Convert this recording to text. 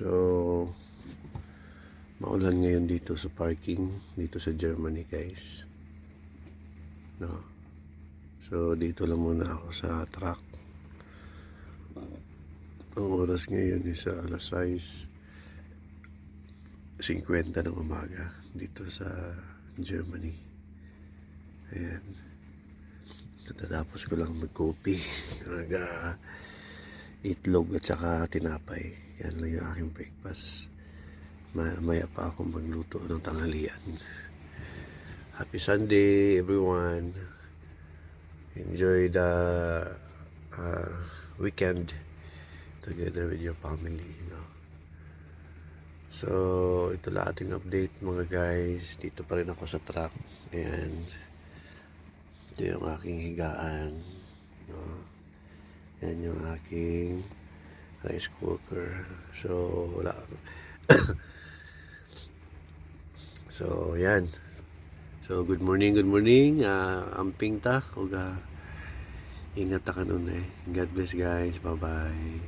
So, maulan ngayon dito sa parking, dito sa Germany guys. No. So, dito lang muna ako sa truck. Ang oras ngayon is alas 6:50 ng umaga dito sa Germany. Ayan. Tatapos ko lang mag-coffee. Itlog at saka tinapay. Yan lang yung aking breakfast. Maya pa ako magluto ng tanghalian. Happy Sunday everyone. Enjoy the weekend together with your family, you know. So ito lang ating update mga guys. Dito pa rin ako sa truck. Ayan. Ito yung aking higaan, no? Yan yung aking rice cooker. So wala. So yan. So good morning, amping ta. Ingat ta kanon eh. God bless guys. Bye bye.